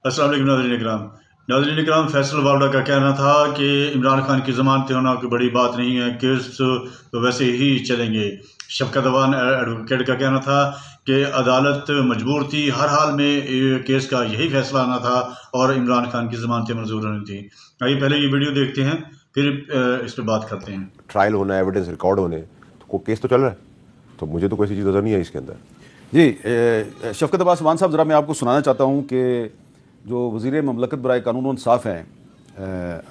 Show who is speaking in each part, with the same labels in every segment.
Speaker 1: अस्सलाम वालेकुम नाज़रीन इकराम, फैसल वावड़ा का कहना था कि इमरान खान की ज़मानत होना कोई बड़ी बात नहीं है, केस तो वैसे ही चलेंगे। शफ़क़त अवान एडवोकेट का कहना था कि अदालत मजबूर थी, हर हाल में केस का यही फैसला आना था और इमरान खान की ज़मानतें मंजूर होनी थी। आइए पहले ये वीडियो देखते हैं, फिर इस पर बात करते हैं।
Speaker 2: ट्रायल होना है, एविडेंस रिकॉर्ड होने, तो केस तो चल रहा है, तो मुझे तो कोई ऐसी चीज़ नज़र नहीं है इसके अंदर।
Speaker 3: जी, शफ़क़त अब्बास अवान साहब, ज़रा मैं आपको सुनाना चाहता हूँ कि जो वज़ीर ममलकत बराए कानून और इंसाफ़ हैं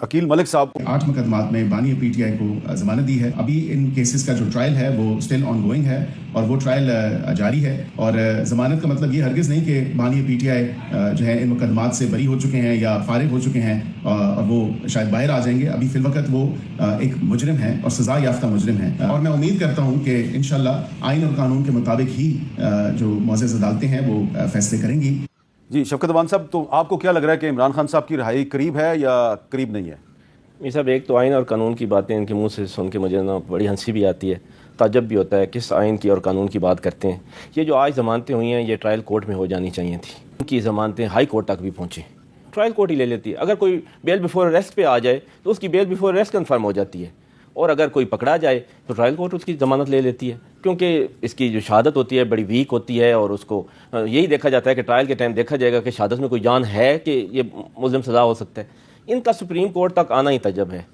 Speaker 3: अकील मलिक साहब को
Speaker 4: 8 मुकदमात में बानी पीटीआई को ज़मानत दी है। अभी इन केसेस का जो ट्रायल है वो स्टिल ऑन गोइंग है और वो ट्रायल जारी है। और ज़मानत का मतलब ये हरगिज़ नहीं कि बानी पीटीआई जो है इन मुकदमात से बरी हो चुके हैं या फारिग हो चुके हैं और वो शायद बाहर आ जाएंगे। अभी फ़िलवक़्त वो एक मुजरिम है और सज़ा याफ्ता मुजरिम है। और मैं उम्मीद करता हूँ कि इंशाअल्लाह आइन और कानून के मुताबिक ही जो मुअज़्ज़ज़ अदालतें हैं वो फ़ैसले करेंगी।
Speaker 3: जी, शफ़क़त अवान साहब, तो आपको क्या लग रहा है कि इमरान खान साहब की रिहाई करीब है या करीब नहीं है?
Speaker 5: ये सब एक तो आइन और कानून की बातें इनके मुंह से सुन के मुझे ना बड़ी हंसी भी आती है, ताज्जुब भी होता है किस आइन की और कानून की बात करते हैं। ये जो आज ज़मानतें हुई हैं ये ट्रायल कोर्ट में हो जानी चाहिए थी। उनकी ज़मानतें हाई कोर्ट तक भी पहुँची, ट्रायल कोर्ट ही ले लेती है। अगर कोई बेल बिफोर अरेस्ट पे आ जाए तो उसकी बेल बिफोर अरेस्ट कन्फर्म हो जाती है, और अगर कोई पकड़ा जाए तो ट्रायल कोर्ट उसकी ज़मानत ले लेती है, क्योंकि इसकी जो शहादत होती है बड़ी वीक होती है और उसको यही देखा जाता है कि ट्रायल के टाइम देखा जाएगा कि शहादत में कोई जान है कि ये मुल्ज़िम सज़ा हो सकता है। इनका सुप्रीम कोर्ट तक आना ही तजब है।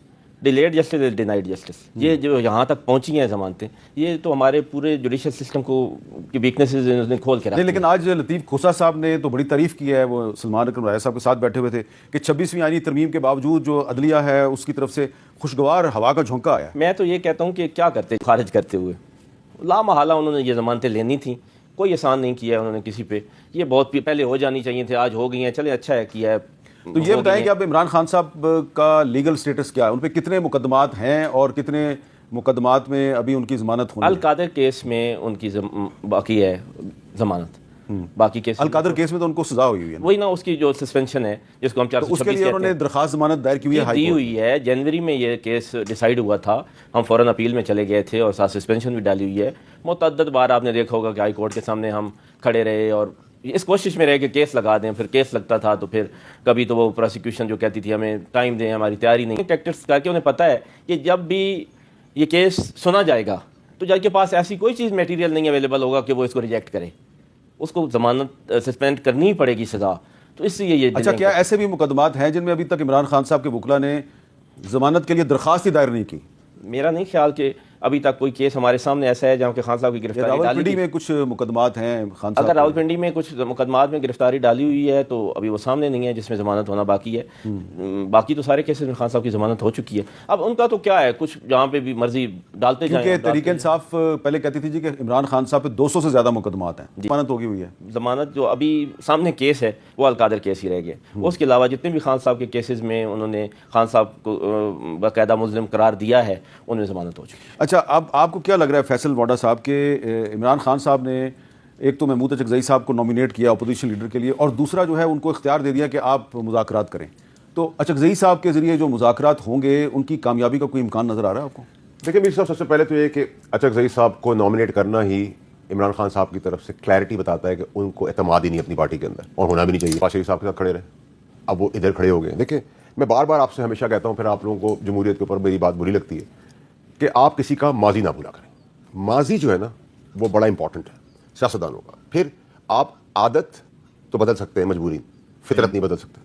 Speaker 5: Delayed justice is denied justice, ये जो यहाँ तक पहुँची हैं ज़मानतें, ये तो हमारे पूरे जुडिशल सिस्टम को की वीकनेसेस ने खोल के रखा।
Speaker 3: लेकिन आज लतीफ़ खोसा साहब ने तो बड़ी तारीफ़ की है, वो सलमान अकरम राय साहब के साथ बैठे हुए थे, कि 26वीं आईनी तरमीम के बावजूद जो अदलिया है उसकी तरफ से खुशगवार हवा का झोंका आया।
Speaker 5: मैं तो ये कहता हूँ कि क्या करते खारिज करते हुए लामहला उन्होंने ये ज़मानतें लेनी थी, कोई एहसान नहीं किया है उन्होंने किसी पे। ये बहुत पहले हो जानी चाहिए थे, आज हो गई हैं, चले अच्छा है किया है।
Speaker 3: तो ये बताएं कि अब इमरान खान साहब का लीगल स्टेटस क्या है, उन पे कितने मुकदमात हैं और कितने मुकदमात में अभी उनकी ज़मानत होनी है?
Speaker 5: अल-कादर केस में उनकी बाकी है ज़मानत, बाकी केस
Speaker 3: अल-कादर केस में तो उनको सजा हुई है,
Speaker 5: वही ना, उसकी जो सस्पेंशन है जिसको हम 426
Speaker 3: उसके लिए उन्होंने दरखास्त ज़मानत दायर की हुई है,
Speaker 5: दी हुई है। जनवरी में ये केस डिसाइड हुआ था, हम फ़ौरन अपील में चले गए थे और साथ सस्पेंशन भी डाली हुई है। मुतअद्दिद बार आपने देखा होगा कि हाई कोर्ट के सामने हम खड़े रहे और इस कोशिश में रहे कि केस लगा दें। फिर केस लगता था तो फिर कभी तो वो प्रोसिक्यूशन जो कहती थी हमें टाइम दें, हमारी तैयारी नहीं। टैक्टिक्स करके उन्हें पता है कि जब भी ये केस सुना जाएगा तो जज के पास ऐसी कोई चीज़ मटेरियल नहीं अवेलेबल होगा कि वो इसको रिजेक्ट करे, उसको ज़मानत सस्पेंड करनी ही पड़ेगी सज़ा। तो इसलिए ये
Speaker 3: अच्छा, क्या ऐसे भी मुकदमात हैं जिनमें अभी तक इमरान खान साहब के वकला ने ज़मानत के लिए दरखास्त ही दायर नहीं की?
Speaker 5: मेरा नहीं ख्याल कि अभी तक कोई केस हमारे सामने ऐसा है जहाँ के खान साहब की गिरफ्तारी डाली।
Speaker 3: रावलपिंडी में कुछ मुकदमात हैं खान साहब,
Speaker 5: अगर रावलपिंडी में कुछ मुकदमात में गिरफ्तारी डाली हुई है तो अभी वो सामने नहीं है जिसमें ज़मानत होना बाकी है। बाकी तो सारे केसेस में खान साहब की ज़मानत हो चुकी है। अब उनका तो क्या है, कुछ जहाँ पे भी मर्जी डालते जाएं।
Speaker 3: क्योंकि तहरीक इंसाफ पहले कहती थी जी कि इमरान खान साहब पे 200 से ज़्यादा मुकदमात हैं, ज़मानत होगी हुई है।
Speaker 5: ज़मानत जो अभी सामने केस है वो अल-कादर केस ही रह गया। उसके अलावा जितने भी खान साहब के केसेस में उन्होंने खान साहब को बाकायदा मुज़लिम करार दिया है उनमें ज़मानत हो चुकी है।
Speaker 3: अच्छा, अब आपको क्या लग रहा है फैसल वाडा साहब के इमरान खान साहब ने एक तो महमूद अचकज़ई साहब को नॉमिनेट किया अपोजिशन लीडर के लिए, और दूसरा जो है उनको इख्तियार दे दिया कि आप मुज़ाकरात करें, तो अचकज़ई साहब के ज़रिए जो मुज़ाकरात होंगे उनकी कामयाबी का कोई इम्कान नज़र आ रहा है आपको?
Speaker 2: देखिए मीर साहब, सबसे पहले तो ये कि अचकज़ई साहब को नॉमिनेट करना ही इमरान खान साहब की तरफ से क्लैरिटी बताता है कि उनको एतमाद ही नहीं अपनी पार्टी के अंदर, और होना भी नहीं चाहिए। शरीफ साहब के साथ खड़े रहे, अब वो इधर खड़े हो गए। देखिए, मैं बार बार आपसे हमेशा कहता हूँ, फिर आप लोगों को जमहूरियत के ऊपर मेरी बात बुरी लगती है, कि आप किसी का माजी ना भूला करें। माजी जो है ना वो बड़ा इंपॉर्टेंट है सियासतदानों का। फिर आप आदत तो बदल सकते हैं, मजबूरी, फितरत नहीं बदल सकते,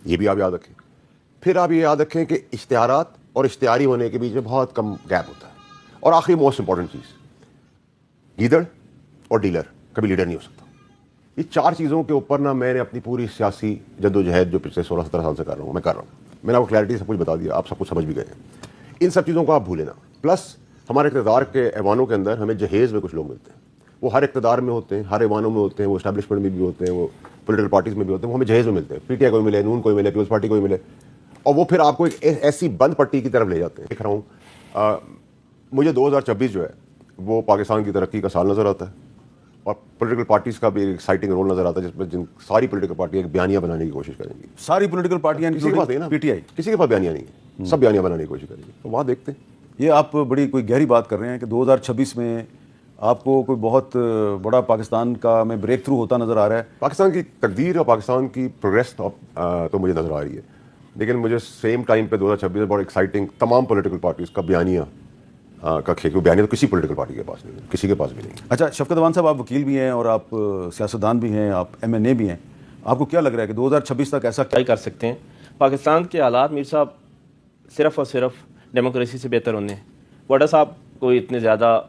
Speaker 2: ये भी आप याद रखें। फिर आप ये याद रखें कि इश्तिहारात और इश्तिहारी होने के बीच में बहुत कम गैप होता है। और आखिरी मोस्ट इंपॉर्टेंट चीज़, गीदड़ और डीलर कभी लीडर नहीं हो सकता। ये चार चीज़ों के ऊपर ना मैंने अपनी पूरी सियासी जद्दोजहद जो पिछले 16-17 साल से कर रहा हूँ, मैं कर रहा हूँ। मैंने आपको क्लैरिटी सब कुछ बता दिया, आप सब कुछ समझ भी गए हैं। इन सब चीज़ों को आप भूलें ना। प्लस हमारे इक़्तिदार के ऐवानों के अंदर हमें जहेज़ में कुछ लोग मिलते हैं, वो हर इक़्तिदार में होते हैं, हर ऐवानों में होते हैं, वो एस्टैब्लिशमेंट में भी होते हैं, वो पॉलिटिकल पार्टीज़ में भी होते हैं, वो हमें जहेज़ में मिलते हैं। पीटीआई को मिले, नून को मिले, पीपल्स पार्टी को मिले, और वो फिर आपको एक ऐसी बंद पट्टी की तरफ ले जाते हैं। देख रहा हूँ, मुझे 2026 जो है वो पाकिस्तान की तरक्की का साल नज़र आता है, और पॉलिटिकल पार्टीज़ का भी एक एक्साइटिंग रोल नज़र आता है, जिसमें जिन सारी पॉलिटिकल पार्टी एक बयानिया बनाने की कोशिश करेंगी।
Speaker 3: सारी पॉलिटिकल पार्टियां
Speaker 2: किसी के पास नहीं ना,
Speaker 3: पीटीआई,
Speaker 2: किसी के पास बयानिया नहीं है, सब बयानिया बनाने की कोशिश करेंगी। तो वहाँ देखते हैं।
Speaker 3: ये आप बड़ी कोई गहरी बात कर रहे हैं कि 2026 में آپ کو کوئی بہت بڑا پاکستان کا میں بریک تھرو ہوتا نظر آ رہا ہے؟
Speaker 2: پاکستان کی تقدیر اور پاکستان کی پروگریس تو مجھے نظر آ رہی ہے، لیکن مجھے سیم ٹائم پہ 2026 میں بہت ایکسائٹنگ تمام پولیٹیکل پارٹیز کا بیانیہ کا کھیل، بیانیہ تو کسی پولیٹیکل پارٹی کے پاس نہیں ہے، کسی کے پاس بھی نہیں۔
Speaker 3: اچھا شفقت اوان صاحب، آپ وکیل بھی ہیں اور آپ سیاستدان بھی ہیں، آپ MNA بھی ہیں، آپ کو کیا لگ رہا ہے کہ 2026 تک ایسا
Speaker 5: کیا کر سکتے ہیں؟ پاکستان کے حالات میر صاحب صرف اور صرف ڈیموکریسی سے بہتر ہونے ہیں۔ وڈا صاحب کوئی اتنے زیادہ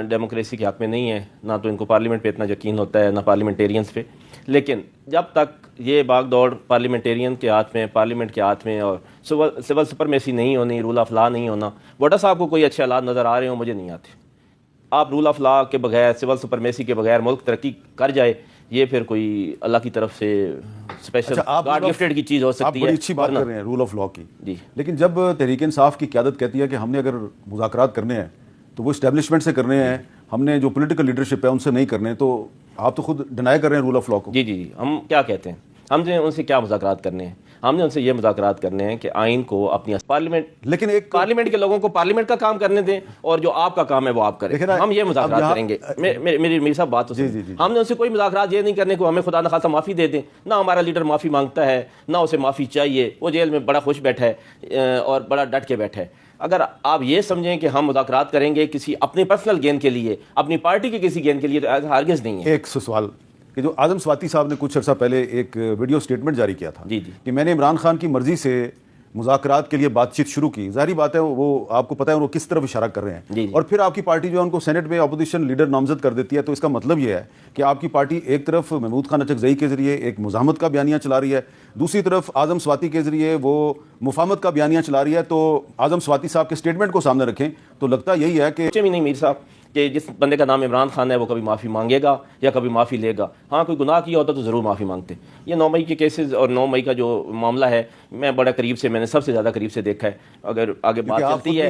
Speaker 5: ڈیموکریسی کے حق میں نہیں ہے، نہ تو ان کو پارلیمنٹ پہ اتنا یقین ہوتا ہے، نہ پارلیمنٹیرینز پہ، لیکن جب تک یہ باغ دوڑ پارلیمنٹیرین کے ہاتھ میں، پارلیمنٹ کے ہاتھ میں، اور سول سپرمیسی نہیں ہونی، رول آف لا نہیں ہونا، وڈا صاحب کو کوئی اچھے حالات نظر آ رہے ہوں، مجھے نہیں آتے۔ آپ رول آف لا کے بغیر، سول سپرمیسی کے بغیر ملک ترقی کر جائے، یہ پھر کوئی اللہ کی طرف سے اسپیشل گاڈ گفٹڈ کی چیز ہو سکتی ہے۔
Speaker 3: آپ بڑی اچھی بات کر رہے ہیں رول آف لا کی،
Speaker 5: جی،
Speaker 3: لیکن جب تحریک انصاف کی قیادت کہتی ہے کہ ہم نے اگر مذاکرات کرنے ہیں تو وہ اسٹیبلشمنٹ سے کرنے ہیں، ہم نے جو پولیٹیکل لیڈرشپ ہے ان سے نہیں کرنے، تو آپ تو خود ڈینائی کر رہے ہیں رول آف لا کو۔
Speaker 5: جی جی جی، ہم کیا کہتے ہیں؟ ہم نے ان سے کیا مذاکرات کرنے ہیں؟ ہم نے ان سے یہ مذاکرات کرنے ہیں کہ آئین کو اپنی پارلیمنٹ،
Speaker 3: لیکن ایک
Speaker 5: پارلیمنٹ کے لوگوں کو پارلیمنٹ کا کام کرنے دیں، اور جو آپ کا کام ہے وہ آپ کریں۔ ہم یہ مذاکرات کریں گے۔ میری صاحب بات تو سنیں، ہم نے ان سے کوئی مذاکرات یہ نہیں کرنے کو ہمیں خدا نخواستہ معافی دے دیں، نہ ہمارا لیڈر معافی مانگتا ہے، نہ اسے معافی چاہیے، وہ جیل میں بڑا خوش بیٹھا ہے اور بڑا ڈٹ کے بیٹھا ہے۔ اگر آپ یہ سمجھیں کہ ہم مذاکرات کریں گے کسی اپنے پرسنل گین کے لیے، اپنی پارٹی کے کسی گین کے لیے، تو ہرگز نہیں ہے۔
Speaker 3: ایک سوال کہ جو اعظم سواتی صاحب نے کچھ عرصہ پہلے ایک ویڈیو سٹیٹمنٹ جاری کیا تھا
Speaker 5: جی جی،
Speaker 3: کہ میں نے عمران خان کی مرضی سے مذاکرات کے لیے بات چیت شروع کی، ظاہری بات ہے وہ آپ کو پتہ ہے وہ کس طرف اشارہ کر رہے ہیں،
Speaker 5: جی،
Speaker 3: اور پھر آپ کی پارٹی جو ہے ان کو سینٹ میں اپوزیشن لیڈر نامزد کر دیتی ہے، تو اس کا مطلب یہ ہے کہ آپ کی پارٹی ایک طرف محمود خان اچکزئی کے ذریعے ایک مزاحمت کا بیانیہ چلا رہی ہے، دوسری طرف اعظم سواتی کے ذریعے وہ مفاہمت کا بیانیہ چلا رہی ہے۔ تو اعظم سواتی صاحب کے سٹیٹمنٹ کو سامنے رکھیں تو لگتا یہی ہے کہ
Speaker 5: بھی نہیں میر صاحب کہ جس بندے کا نام عمران خان ہے وہ کبھی معافی مانگے گا یا کبھی معافی لے گا۔ ہاں کوئی گناہ کیا ہوتا تو ضرور معافی مانگتے۔ یہ 9 مئی کے کیسز اور 9 مئی کا جو معاملہ ہے، میں بڑا قریب سے، میں نے سب سے زیادہ قریب سے دیکھا ہے۔ اگر آگے بات چلتی ہے،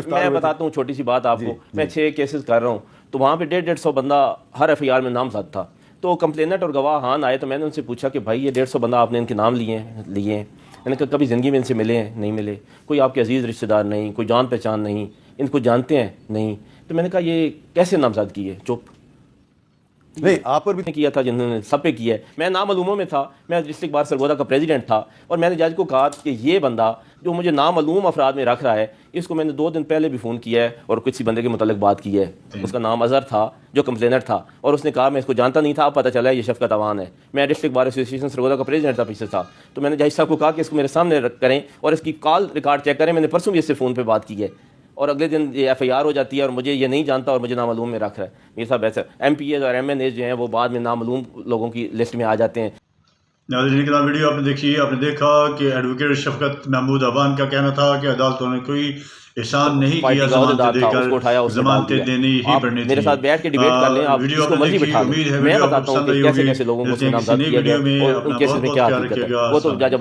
Speaker 5: میں بتاتا ہوں چھوٹی سی بات آپ کو، میں 6 کیسز کر رہا ہوں، تو وہاں پہ 150 بندہ ہر FIR میں نامزد تھا۔ تو کمپلیننٹ اور گواہان آئے تو میں نے ان سے پوچھا کہ بھائی یہ 150 بندہ آپ نے ان کے نام لیے ہیں؟ میں نے کہا کبھی زندگی میں ان سے ملے ہیں؟ نہیں ملے۔ کوئی آپ کے عزیز رشتہ دار نہیں، کوئی جان پہچان نہیں، ان کو جانتے ہیں؟ نہیں۔ تو میں نے کہا یہ کیسے نامزد کیے؟ چپ
Speaker 3: نہیں، آپ پر بھی
Speaker 5: کیا تھا جنہوں نے سب پہ کیا ہے۔ میں نامعلوموں میں تھا، میں ڈسٹرکٹ بار سرگودا کا پریزیڈنٹ تھا، اور میں نے جج کو کہا کہ یہ بندہ جو مجھے نامعلوم افراد میں رکھ رہا ہے، اس کو میں نے 2 دن پہلے بھی فون کیا ہے اور کسی بندے کے متعلق بات کی ہے، اس کا نام اظہر تھا جو کمپلینر تھا، اور اس نے کہا میں اس کو جانتا نہیں تھا، اب پتہ چلا ہے یہ شفقت اوان ہے۔ میں ڈسٹرکٹ بار ایسوسی سرگودا کا پریزیڈنٹ تھا پیچھے تھا، تو میں نے جج صاحب کو کہا کہ اس کو میرے سامنے کریں اور اس کی کال ریکارڈ چیک کریں، میں نے پرسوں بھی اس سے فون پہ بات کی ہے، اور اگلے دن یہ FIR ہو جاتی ہے اور مجھے یہ نہیں جانتا اور مجھے نامعلوم میں رکھ رہا ہے۔ یہ سب ایسا MPAs اور MNAs جو ہیں وہ بعد میں نامعلوم لوگوں کی لسٹ میں آ جاتے ہیں۔
Speaker 1: ناظرین کرام، ویڈیو آپ نے دیکھی، آپ نے دیکھا کہ ایڈوکیٹ شفقت محمود اوان کا کہنا تھا کہ عدالتوں نے کوئی احسان نہیں کیا، ضمانتیں دے کر ضمانتیں دینی ہی پڑنی تھی۔
Speaker 5: میرے ساتھ بیٹھ کے ڈیبیٹ کر لیں، آپ اس کو مرضی بٹھا لیں، میں بتاتا ہوں کہ کیسے کیسے لوگوں کو نامزد کیا گیا اور ان کیسز میں کیا حقیقت ہے، وہ تو جج